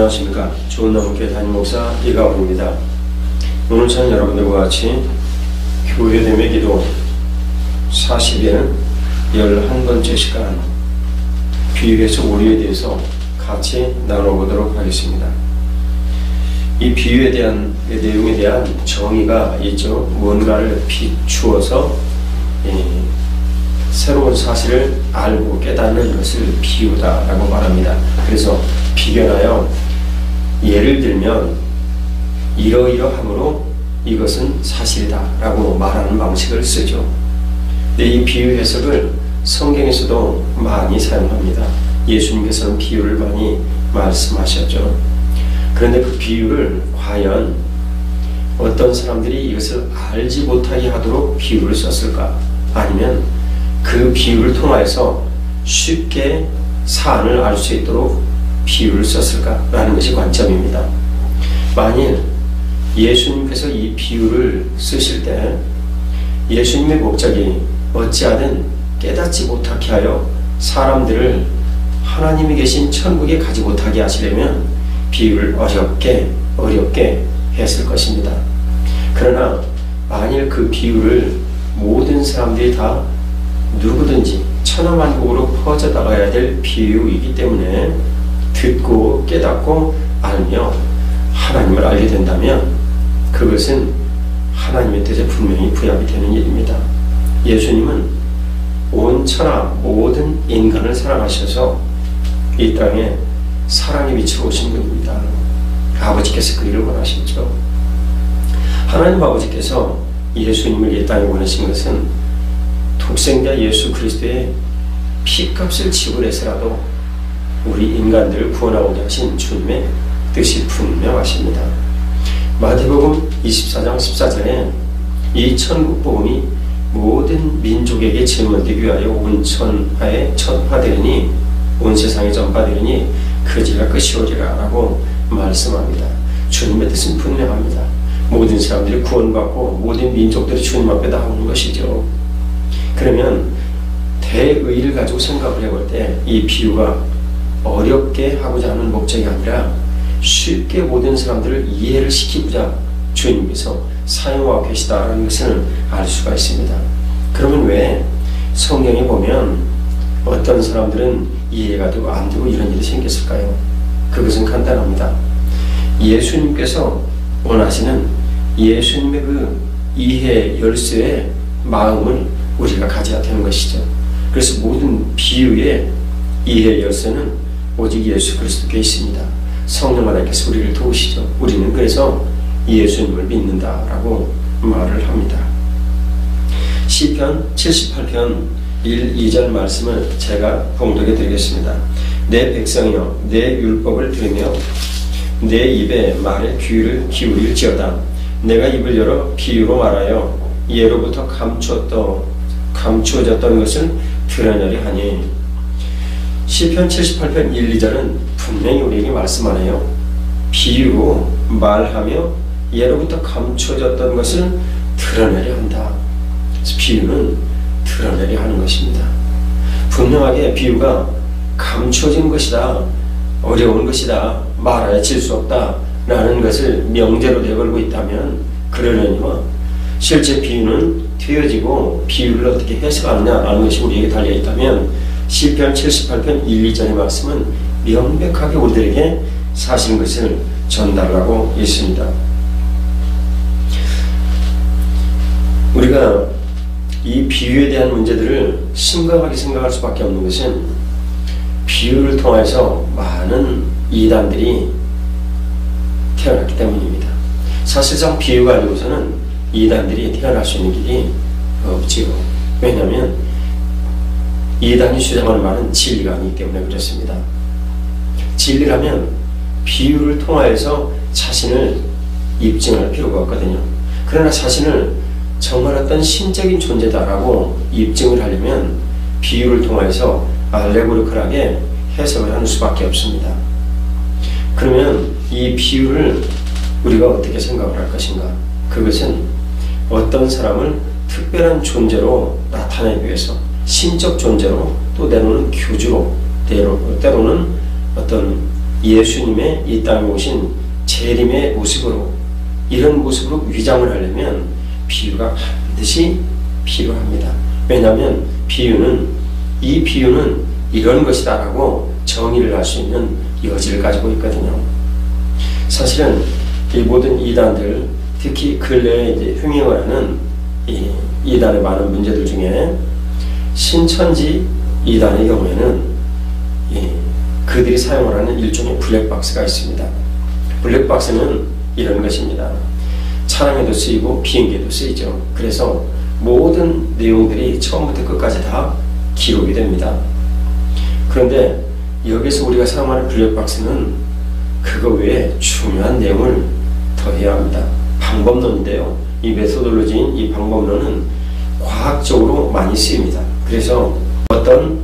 안녕하십니까. 좋은나무교회 담임목사 이가훈입니다. 오늘 저는 여러분들과 같이 교회됨의 기도 40일 11번째 시간 비유에서 오류에 대해서 같이 나눠보도록 하겠습니다. 이 비유에 대한 내용에 대한 정의가 있죠. 뭔가를 비추어서 새로운 사실을 알고 깨닫는 것을 비유다라고 말합니다. 그래서 비견하여 예를 들면 이러이러함으로 이것은 사실이다라고 말하는 방식을 쓰죠. 근데 이 비유 해석을 성경에서도 많이 사용합니다. 예수님께서는 비유를 많이 말씀하셨죠. 그런데 그 비유를 과연 어떤 사람들이 이것을 알지 못하게 하도록 비유를 썼을까? 아니면 그 비유를 통하여서 쉽게 사안을 알 수 있도록 비유를 썼을까라는 것이 관점입니다. 만일 예수님께서 이 비유를 쓰실 때 예수님의 목적이 어찌하든 깨닫지 못하게 하여 사람들을 하나님이 계신 천국에 가지 못하게 하시려면 비유를 어렵게 했을 것입니다. 그러나 만일 그 비유를 모든 사람들이 다 누구든지 천하만국으로 퍼져나가야 될 비유이기 때문에 듣고 깨닫고 알며 하나님을 알게 된다면 그것은 하나님의 뜻에 분명히 부합이 되는 일입니다. 예수님은 온 천하 모든 인간을 사랑하셔서 이 땅에 사랑의 빛으로 오신 분입니다. 아버지께서 그 일을 원하셨죠. 하나님 아버지께서 예수님을 이 땅에 보내신 것은 독생자 예수 그리스도의 피값을 지불해서라도 우리 인간들을 구원하고자 하신 주님의 뜻이 분명하십니다. 마태복음 24장 14절에 이 천국복음이 모든 민족에게 증언되기 위하여 온 천하에 전파되리니 온 세상에 전파되리니 그제가 끝이 오리라 라고 말씀합니다. 주님의 뜻은 분명합니다. 모든 사람들이 구원받고 모든 민족들이 주님 앞에 나오는 것이죠. 그러면 대의를 가지고 생각을 해볼 때 이 비유가 어렵게 하고자 하는 목적이 아니라 쉽게 모든 사람들을 이해를 시키고자 주님께서 사용하고 계시다는 것을 알 수가 있습니다. 그러면 왜 성경에 보면 어떤 사람들은 이해가 되고 안 되고 이런 일이 생겼을까요? 그것은 간단합니다. 예수님께서 원하시는 예수님의 그 이해 열쇠의 마음을 우리가 가져야 되는 것이죠. 그래서 모든 비유의 이해 열쇠는 오직 예수 그리스도께 있습니다. 성령 하나님께서 우리를 도우시죠. 우리는 그래서 예수님을 믿는다라고 말을 합니다. 시편 78편 1, 2절 말씀을 제가 봉독해 드리겠습니다. 내 백성이여 내 율법을 들으며 내 입에 말에 귀를 기울일지어다. 내가 입을 열어 비유로 말하여 예로부터 감추어졌던 것을 드러내려 하니. 시편 78편 1, 2절은 분명히 우리에게 말씀하네요. 비유로 말하며 예로부터 감추어졌던 것을 드러내려 한다. 그래서 비유는 드러내려 하는 것입니다. 분명하게 비유가 감추어진 것이다, 어려운 것이다, 말하여 질 수 없다 라는 것을 명제로 내걸고 있다면 그러려니와 실제 비유는 되어지고 비유를 어떻게 해석하느냐라는 것이 우리에게 달려있다면 시편 78편 1, 2절의 말씀은 명백하게 우리들에게 사실인 것을 전달하고 있습니다. 우리가 이 비유에 대한 문제들을 심각하게 생각할 수밖에 없는 것은 비유를 통해서 많은 이단들이 태어났기 때문입니다. 사실상 비유가 아니고서는 이단들이 태어날 수 있는 길이 없지요. 왜냐하면 이단이 주장하는 말은 진리가 아니기 때문에 그렇습니다. 진리라면 비유를 통하여서 자신을 입증할 필요가 없거든요. 그러나 자신을 정말 어떤 신적인 존재다라고 입증을 하려면 비유를 통해서 알레고리컬하게 해석을 하는 수밖에 없습니다. 그러면 이 비유를 우리가 어떻게 생각을 할 것인가? 그것은 어떤 사람을 특별한 존재로 나타내기 위해서 신적 존재로 또 때로는 교주로 때로는 어떤 예수님의 이 땅에 오신 재림의 모습으로, 이런 모습으로 위장을 하려면 비유가 반드시 필요합니다. 왜냐하면 이 비유는 이런 것이다 라고 정의를 할 수 있는 여지를 가지고 있거든요. 사실은 이 모든 이단들, 특히 근래에 이제 흥행을 하는 이 이단의 많은 문제들 중에 신천지 이단의 경우에는 그들이 사용을 하는 일종의 블랙박스가 있습니다. 블랙박스는 이런 것입니다. 차량에도 쓰이고 비행기에도 쓰이죠. 그래서 모든 내용들이 처음부터 끝까지 다 기록이 됩니다. 그런데 여기서 우리가 사용하는 블랙박스는 그거 외에 중요한 내용을 더해야 합니다. 방법론인데요. 이 메소돌로지인 이 방법론은 과학적으로 많이 쓰입니다. 그래서 어떤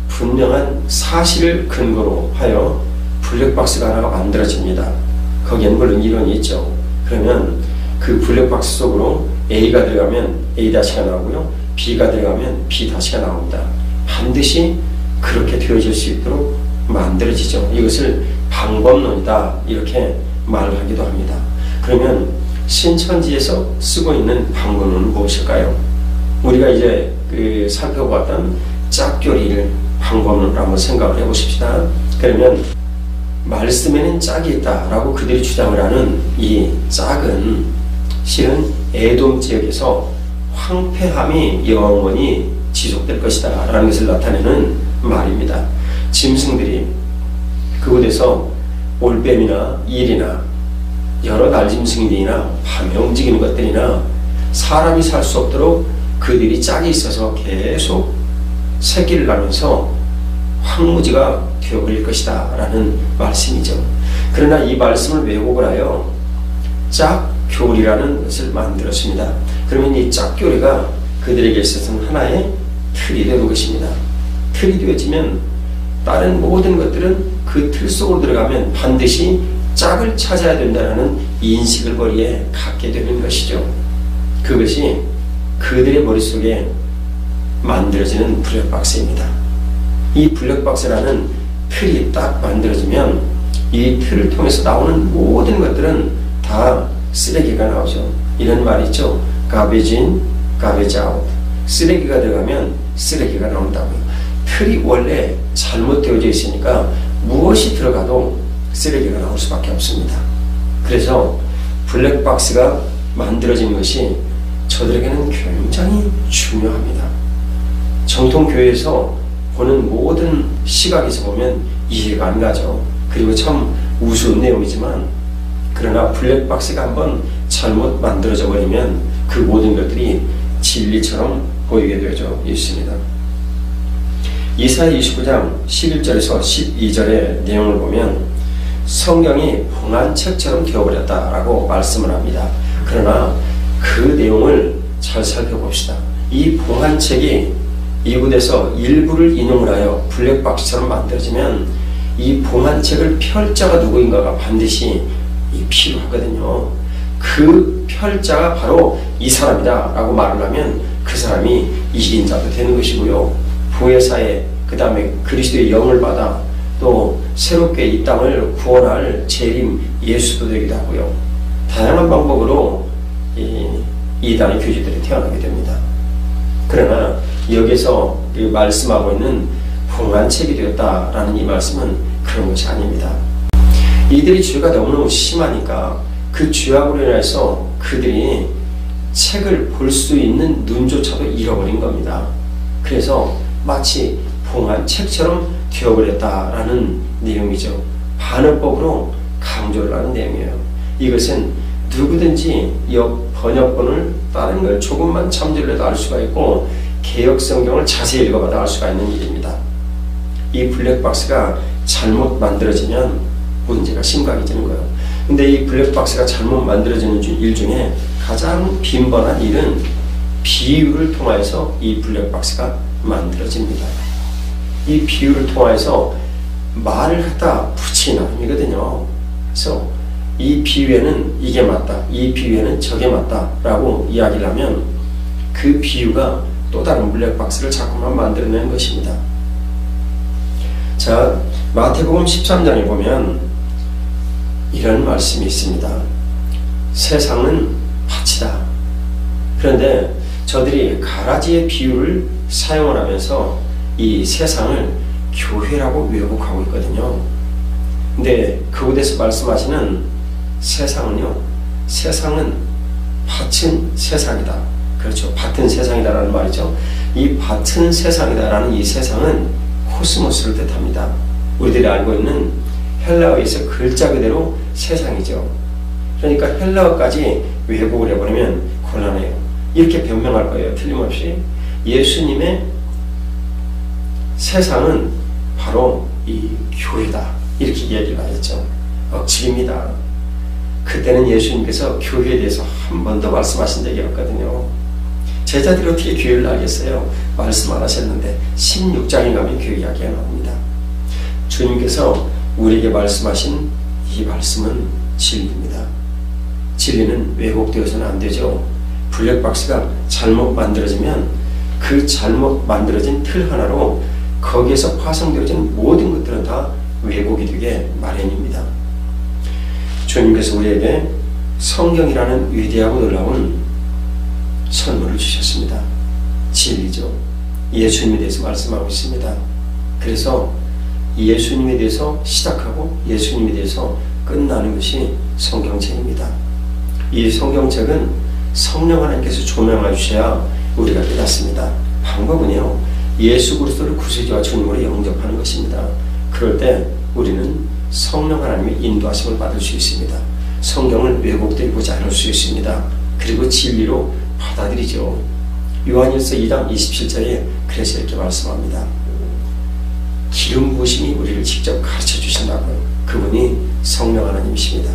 분명한 사실을 근거로 하여 블랙박스가 하나가 만들어집니다. 거기에는 물론 이론이 있죠. 그러면 그 블랙박스 속으로 A가 들어가면 A-가 나오고요. B가 들어가면 B-가 나옵니다. 반드시 그렇게 되어질 수 있도록 만들어지죠. 이것을 방법론이다 이렇게 말을 하기도 합니다. 그러면 신천지에서 쓰고 있는 방법론은 무엇일까요? 우리가 이제 살펴보았던 짝교리를 방법론으로 한번 생각을 해보십시다. 그러면 말씀에는 짝이 있다라고 그들이 주장을 하는 이 짝은 실은 에돔 지역에서 황폐함이 영원히 지속될 것이다 라는 것을 나타내는 말입니다. 짐승들이 그곳에서 올뱀이나 일이나 여러 날짐승들이나 밤에 움직이는 것들이나 사람이 살 수 없도록 그들이 짝이 있어서 계속 새끼를 낳으면서 황무지가 되어버릴 것이다 라는 말씀이죠. 그러나 이 말씀을 왜곡을 하여 짝교리라는 것을 만들었습니다. 그러면 이 짝교리가 그들에게 있어서는 하나의 틀이 되는 것입니다. 틀이 되어지면 다른 모든 것들은 그 틀 속으로 들어가면 반드시 짝을 찾아야 된다는 인식을 머리에 갖게 되는 것이죠. 그것이 그들의 머릿속에 만들어지는 블랙박스입니다. 이 블랙박스라는 틀이 딱 만들어지면 이 틀을 통해서 나오는 모든 것들은 다 쓰레기가 나오죠. 이런 말이 있죠. garbage in, garbage out. 쓰레기가 들어가면 쓰레기가 나온다고요. 틀이 원래 잘못되어져 있으니까 무엇이 들어가도 쓰레기가 나올 수밖에 없습니다. 그래서 블랙박스가 만들어진 것이 저들에게는 굉장히 중요합니다. 정통교회에서 보는 모든 시각에서 보면 이해가 안 가죠. 그리고 참 우스운 내용이지만 그러나 블랙박스가 한번 잘못 만들어져 버리면 그 모든 것들이 진리처럼 보이게 되어져 있습니다. 이사야 29장 11절에서 12절의 내용을 보면 성경이 봉한 책처럼 되어버렸다라고 말씀을 합니다. 그러나 그 내용을 잘 살펴봅시다. 이 봉한 책이 이곳에서 일부를 인용을 하여 블랙박스처럼 만들어지면 이 봉한 책을 펼 자가 누구인가가 반드시 필요하거든요. 그 펼 자가 바로 이 사람이다 라고 말을 하면 그 사람이 이긴자도 되는 것이고요. 보혜사에 그 다음에 그리스도의 영을 받아 또 새롭게 이 땅을 구원할 재림 예수도 되기도 하고요. 다양한 방법으로 이단의 교주들이 태어나게 됩니다. 그러나 여기서 말씀하고 있는 봉한 책이 되었다라는 이 말씀은 그런 것이 아닙니다. 이들이 죄가 너무너무 심하니까 그 죄악으로 인해서 그들이 책을 볼 수 있는 눈조차도 잃어버린 겁니다. 그래서 마치 봉한 책처럼 되어버렸다라는 내용이죠. 반어법으로 강조를 하는 내용이에요. 이것은 누구든지 번역본을 다른 걸 조금만 참조를 해도 알 수가 있고 개역성경을 자세히 읽어봐도 알 수가 있는 일입니다. 이 블랙박스가 잘못 만들어지면 문제가 심각해지는 거예요. 근데 이 블랙박스가 잘못 만들어지는 일 중에 가장 빈번한 일은 비유를 통해서 이 블랙박스가 만들어집니다. 이 비유를 통해서 말을 갖다 붙이는 나름이거든요. 그래서 이 비유에는 이게 맞다, 이 비유에는 저게 맞다 라고 이야기를 하면 그 비유가 또 다른 블랙박스를 자꾸만 만들어내는 것입니다. 자, 마태복음 13장에 보면 이런 말씀이 있습니다. 세상은 밭이다. 그런데 저들이 가라지의 비유를 사용을 하면서 이 세상을 교회라고 왜곡하고 있거든요. 근데 그곳에서 말씀하시는 세상은요, 세상은 밭은 세상이다. 그렇죠. 밭은 세상이다라는 말이죠. 이 밭은 세상이다라는 이 세상은 코스모스를 뜻합니다. 우리들이 알고 있는 헬라어에서 글자 그대로 세상이죠. 그러니까 헬라어까지 왜곡을 해버리면 곤란해요. 이렇게 변명할 거예요. 틀림없이. 예수님의 세상은 바로 이 교회다. 이렇게 얘기를 하셨죠. 억측입니다. 그때는 예수님께서 교회에 대해서 한 번도 말씀하신 적이 없거든요. 제자들이 어떻게 교회를 알겠어요? 말씀 안 하셨는데 16장에 가면 교회 이야기가 나옵니다. 주님께서 우리에게 말씀하신 이 말씀은 진리입니다. 진리는 왜곡되어서는 안 되죠. 블랙박스가 잘못 만들어지면 그 잘못 만들어진 틀 하나로 거기에서 파생되어진 모든 것들은 다 왜곡이 되게 마련입니다. 주님께서 우리에게 성경이라는 위대하고 놀라운 선물을 주셨습니다. 진리죠. 예수님에 대해서 말씀하고 있습니다. 그래서 예수님에 대해서 시작하고 예수님에 대해서 끝나는 것이 성경책입니다. 이 성경책은 성령 하나님께서 조명해 주셔야 우리가 깨닫습니다. 방법은요, 예수 그리스도를 구세주와 주님으로 영접하는 것입니다. 그럴 때 우리는 성령 하나님의 인도하심을 받을 수 있습니다. 성경을 왜곡되이 보지 않을 수 있습니다. 그리고 진리로 받아들이죠. 요한일서 2장 27절에 그래서 이렇게 말씀합니다. 기름 부으심이 우리를 직접 가르쳐 주신다고요. 그분이 성령 하나님이십니다.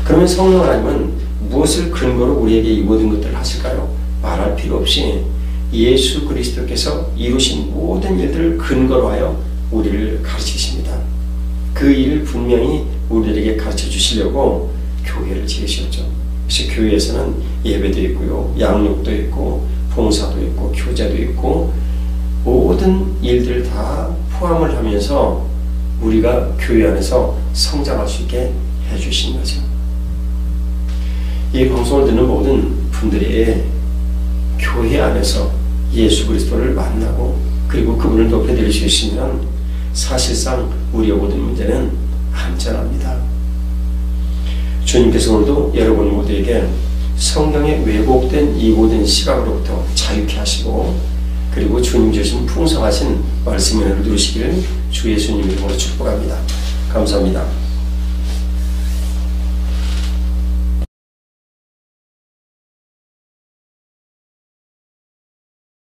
그러면 성령 하나님은 무엇을 근거로 우리에게 이 모든 것들을 하실까요? 말할 필요 없이 예수 그리스도께서 이루신 모든 일들을 근거로 하여 우리를 가르치십니다. 그 일을 분명히 우리에게 가르쳐 주시려고 교회를 지으셨죠. 그래서 교회에서는 예배도 있고요, 양육도 있고, 봉사도 있고, 교제도 있고, 모든 일들을 다 포함을 하면서 우리가 교회 안에서 성장할 수 있게 해주신 거죠. 이 방송을 듣는 모든 분들이 교회 안에서 예수 그리스도를 만나고 그리고 그분을 높여드릴 수 있으면 사실상 우리의 모든 문제는 안전합니다. 주님께서 오늘도 여러분 모두에게 성경에 왜곡된 이 모든 시각으로부터 자유케 하시고 그리고 주님 주신 풍성하신 말씀의 은혜를 누리시기를 주 예수님 이름으로 축복합니다. 감사합니다.